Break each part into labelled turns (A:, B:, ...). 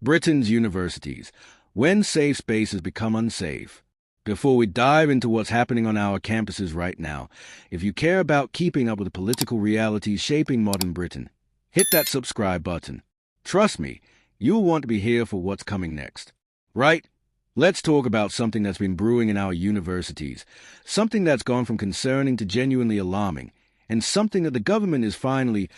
A: Britain's universities, when safe spaces become unsafe. Before we dive into what's happening on our campuses right now, if you care about keeping up with the political realities shaping modern Britain, hit that subscribe button. Trust me, you'll want to be here for what's coming next. Right? Let's talk about something that's been brewing in our universities, something that's gone from concerning to genuinely alarming, and something that the government is finally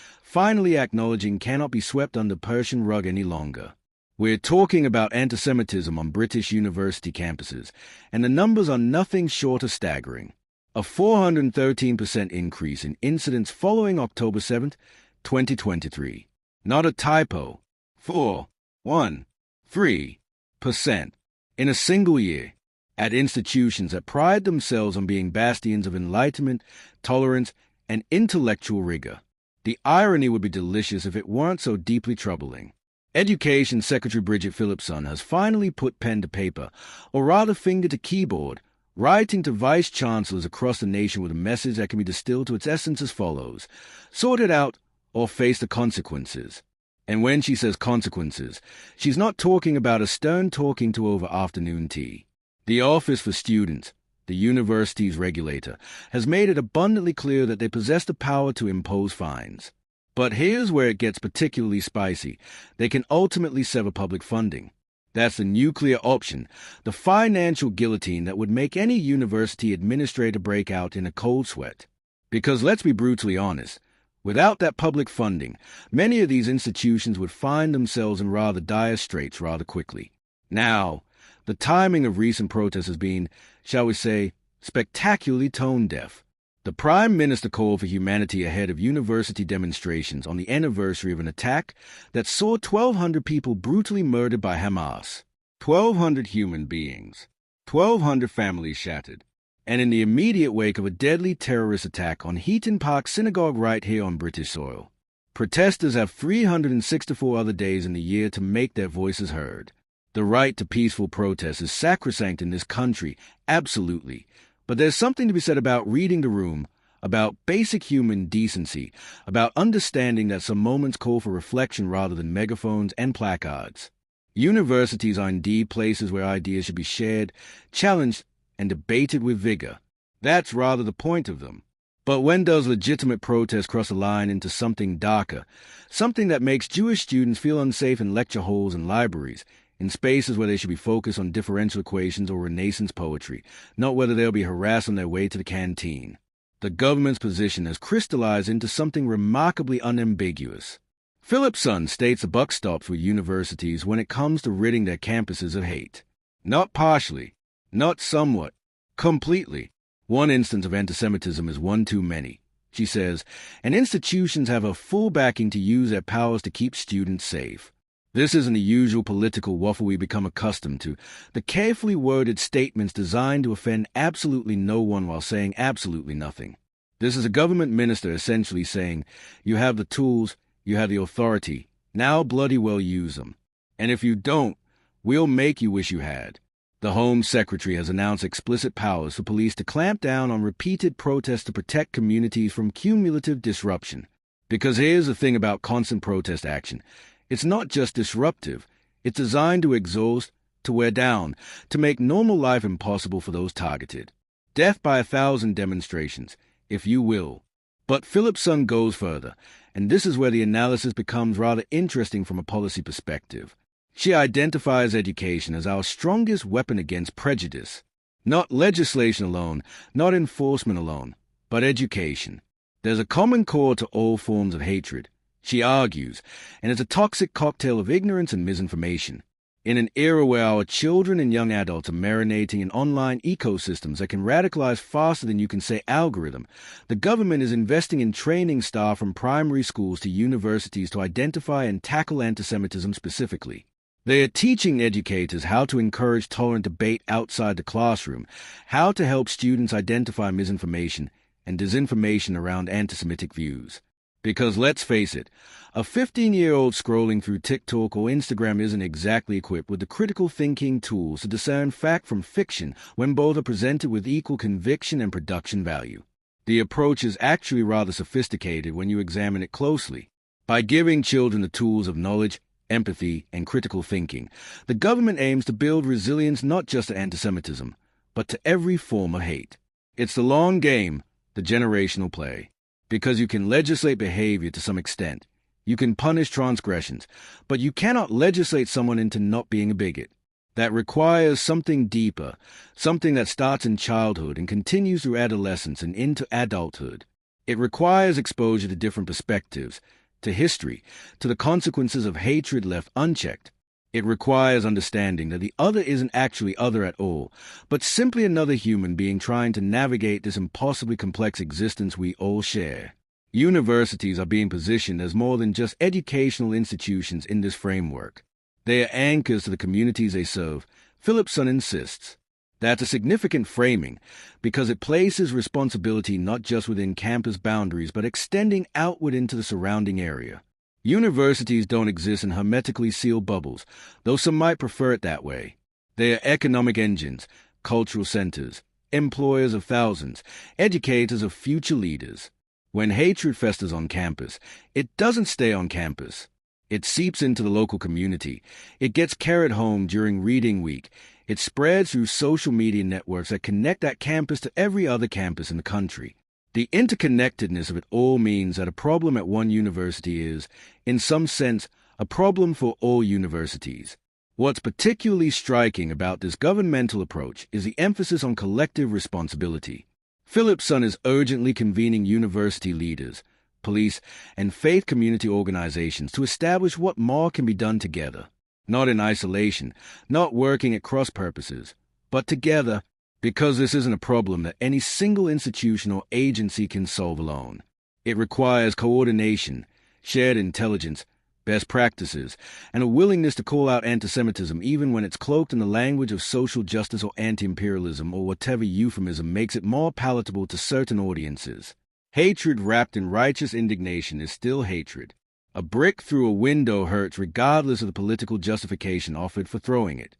A: acknowledging cannot be swept under Persian rug any longer. We're talking about antisemitism on British university campuses, and the numbers are nothing short of staggering. A 413% increase in incidents following October 7th, 2023. Not a typo. 413% in a single year, at institutions that pride themselves on being bastions of enlightenment, tolerance, and intellectual rigor. The irony would be delicious if it weren't so deeply troubling. Education Secretary Bridget Phillipson has finally put pen to paper, or rather finger to keyboard, writing to vice-chancellors across the nation with a message that can be distilled to its essence as follows: sort it out or face the consequences. And when she says consequences, she's not talking about a stern talking to over afternoon tea. The Office for Students, the university's regulator, has made it abundantly clear that they possess the power to impose fines. But here's where it gets particularly spicy. They can ultimately sever public funding. That's the nuclear option, the financial guillotine that would make any university administrator break out in a cold sweat. Because let's be brutally honest, without that public funding, many of these institutions would find themselves in rather dire straits rather quickly. Now, the timing of recent protests has been, shall we say, spectacularly tone-deaf. The Prime Minister called for humanity ahead of university demonstrations on the anniversary of an attack that saw 1,200 people brutally murdered by Hamas. 1,200 human beings. 1,200 families shattered. And in the immediate wake of a deadly terrorist attack on Heaton Park Synagogue right here on British soil. Protesters have 364 other days in the year to make their voices heard. The right to peaceful protest is sacrosanct in this country, absolutely. But there's something to be said about reading the room, about basic human decency, about understanding that some moments call for reflection rather than megaphones and placards. Universities are indeed places where ideas should be shared, challenged, and debated with vigor. That's rather the point of them. But when does legitimate protest cross a line into something darker, something that makes Jewish students feel unsafe in lecture halls and libraries, in spaces where they should be focused on differential equations or Renaissance poetry, not whether they'll be harassed on their way to the canteen? The government's position has crystallized into something remarkably unambiguous. Phillipson states the buck stops with universities when it comes to ridding their campuses of hate. Not partially, not somewhat, completely. One instance of antisemitism is one too many, she says, and institutions have a full backing to use their powers to keep students safe. This isn't the usual political waffle we become accustomed to, the carefully worded statements designed to offend absolutely no one while saying absolutely nothing. This is a government minister essentially saying, you have the tools, you have the authority, now bloody well use them. And if you don't, we'll make you wish you had. The Home Secretary has announced explicit powers for police to clamp down on repeated protests to protect communities from cumulative disruption. Because here's the thing about constant protest action. It's not just disruptive, it's designed to exhaust, to wear down, to make normal life impossible for those targeted. Death by 1,000 demonstrations, if you will. But Phillipson goes further, and this is where the analysis becomes rather interesting from a policy perspective. She identifies education as our strongest weapon against prejudice. Not legislation alone, not enforcement alone, but education. There's a common core to all forms of hatred, she argues, and it's a toxic cocktail of ignorance and misinformation. In an era where our children and young adults are marinating in online ecosystems that can radicalize faster than you can say algorithm, the government is investing in training staff from primary schools to universities to identify and tackle antisemitism specifically. They are teaching educators how to encourage tolerant debate outside the classroom, how to help students identify misinformation and disinformation around anti-Semitic views. Because let's face it, a 15-year-old scrolling through TikTok or Instagram isn't exactly equipped with the critical thinking tools to discern fact from fiction when both are presented with equal conviction and production value. The approach is actually rather sophisticated when you examine it closely. By giving children the tools of knowledge, empathy, and critical thinking, the government aims to build resilience not just to antisemitism, but to every form of hate. It's the long game, the generational play. Because you can legislate behavior to some extent, you can punish transgressions, but you cannot legislate someone into not being a bigot. That requires something deeper, something that starts in childhood and continues through adolescence and into adulthood. It requires exposure to different perspectives, to history, to the consequences of hatred left unchecked. It requires understanding that the other isn't actually other at all, but simply another human being trying to navigate this impossibly complex existence we all share. Universities are being positioned as more than just educational institutions in this framework. They are anchors to the communities they serve. Philipson insists. That's a significant framing because it places responsibility not just within campus boundaries but extending outward into the surrounding area. Universities don't exist in hermetically sealed bubbles, though some might prefer it that way. They are economic engines, cultural centers, employers of thousands, educators of future leaders. When hatred festers on campus, it doesn't stay on campus. It seeps into the local community. It gets carried home during reading week. It spreads through social media networks that connect that campus to every other campus in the country. The interconnectedness of it all means that a problem at one university is, in some sense, a problem for all universities. What's particularly striking about this governmental approach is the emphasis on collective responsibility. Philipson is urgently convening university leaders, police, and faith community organizations to establish what more can be done together, not in isolation, not working at cross purposes, but together, because this isn't a problem that any single institution or agency can solve alone. It requires coordination, shared intelligence, best practices, and a willingness to call out antisemitism even when it's cloaked in the language of social justice or anti-imperialism or whatever euphemism makes it more palatable to certain audiences. Hatred wrapped in righteous indignation is still hatred. A brick through a window hurts regardless of the political justification offered for throwing it.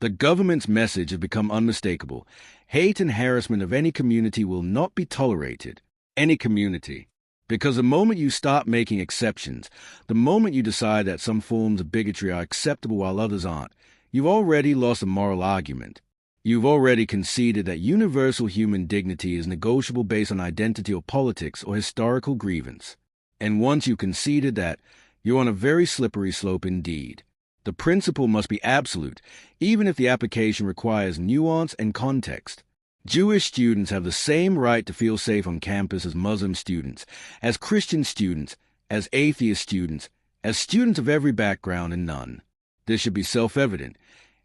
A: The government's message has become unmistakable. Hate and harassment of any community will not be tolerated. Any community. Because the moment you start making exceptions, the moment you decide that some forms of bigotry are acceptable while others aren't, you've already lost a moral argument. You've already conceded that universal human dignity is negotiable based on identity or politics or historical grievance. And once you've conceded that, you're on a very slippery slope indeed. The principle must be absolute, even if the application requires nuance and context. Jewish students have the same right to feel safe on campus as Muslim students, as Christian students, as atheist students, as students of every background and none. This should be self-evident.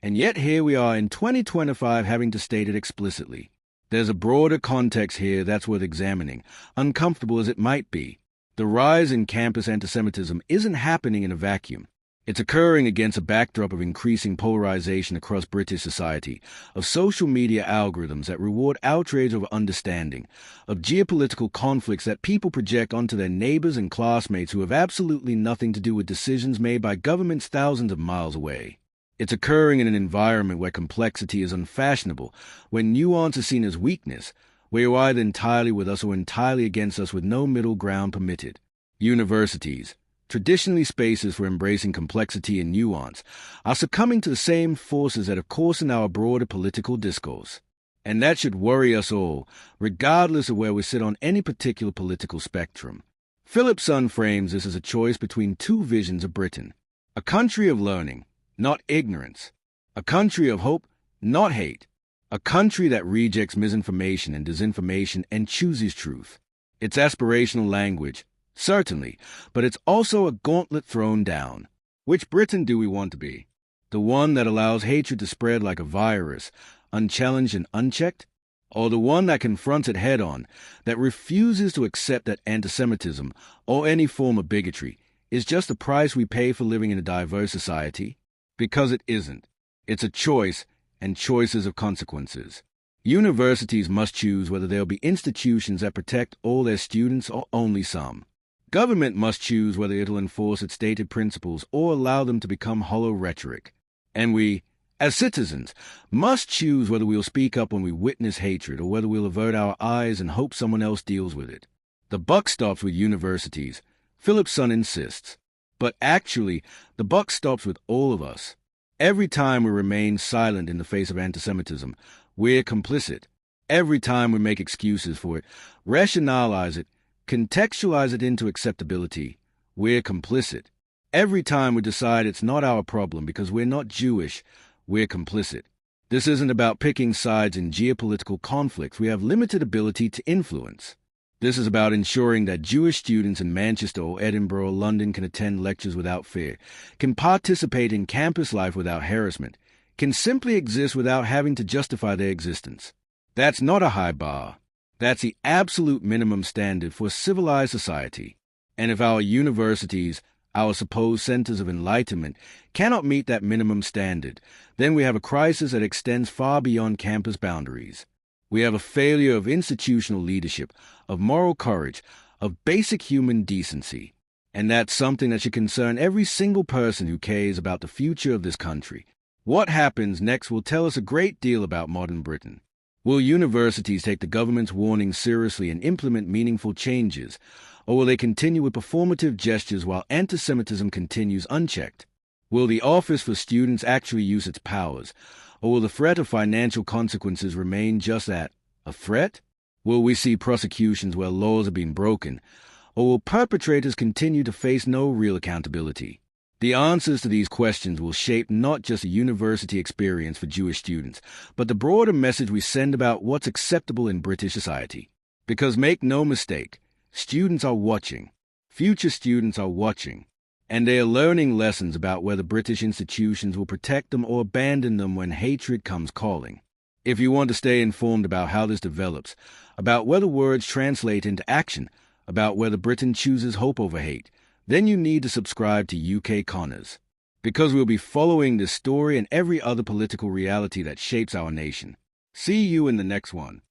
A: And yet here we are in 2025 having to state it explicitly. There's a broader context here that's worth examining, uncomfortable as it might be. The rise in campus antisemitism isn't happening in a vacuum. It's occurring against a backdrop of increasing polarization across British society, of social media algorithms that reward outrage over understanding, of geopolitical conflicts that people project onto their neighbors and classmates who have absolutely nothing to do with decisions made by governments thousands of miles away. It's occurring in an environment where complexity is unfashionable, where nuance is seen as weakness, where you're either entirely with us or entirely against us with no middle ground permitted. Universities, traditionally spaces for embracing complexity and nuance, are succumbing to the same forces that have coarsened our broader political discourse. And that should worry us all, regardless of where we sit on any particular political spectrum. Philipson frames this as a choice between two visions of Britain. A country of learning, not ignorance. A country of hope, not hate. A country that rejects misinformation and disinformation and chooses truth. It's aspirational language, certainly, but it's also a gauntlet thrown down. Which Britain do we want to be? The one that allows hatred to spread like a virus, unchallenged and unchecked? Or the one that confronts it head-on, that refuses to accept that antisemitism, or any form of bigotry, is just the price we pay for living in a diverse society? Because it isn't. It's a choice, and choices of consequences. Universities must choose whether there'll be institutions that protect all their students or only some. Government must choose whether it'll enforce its stated principles or allow them to become hollow rhetoric. And we, as citizens, must choose whether we'll speak up when we witness hatred or whether we'll avert our eyes and hope someone else deals with it. The buck stops with universities, Philipson insists. But actually, the buck stops with all of us. Every time we remain silent in the face of antisemitism, we're complicit. Every time we make excuses for it, rationalize it, contextualize it into acceptability, we're complicit. Every time we decide it's not our problem because we're not Jewish, we're complicit. This isn't about picking sides in geopolitical conflicts we have limited ability to influence. This is about ensuring that Jewish students in Manchester or Edinburgh or London can attend lectures without fear, can participate in campus life without harassment, can simply exist without having to justify their existence. That's not a high bar. That's the absolute minimum standard for a civilized society. And if our universities, our supposed centers of enlightenment, cannot meet that minimum standard, then we have a crisis that extends far beyond campus boundaries. We have a failure of institutional leadership, of moral courage, of basic human decency. And that's something that should concern every single person who cares about the future of this country. What happens next will tell us a great deal about modern Britain. Will universities take the government's warnings seriously and implement meaningful changes? Or will they continue with performative gestures while antisemitism continues unchecked? Will the Office for Students actually use its powers? Or will the threat of financial consequences remain just that, a threat? Will we see prosecutions where laws are being broken? Or will perpetrators continue to face no real accountability? The answers to these questions will shape not just a university experience for Jewish students, but the broader message we send about what's acceptable in British society. Because make no mistake, students are watching. Future students are watching. And they are learning lessons about whether British institutions will protect them or abandon them when hatred comes calling. If you want to stay informed about how this develops, about whether words translate into action, about whether Britain chooses hope over hate, then you need to subscribe to UK Connors. Because we'll be following this story and every other political reality that shapes our nation. See you in the next one.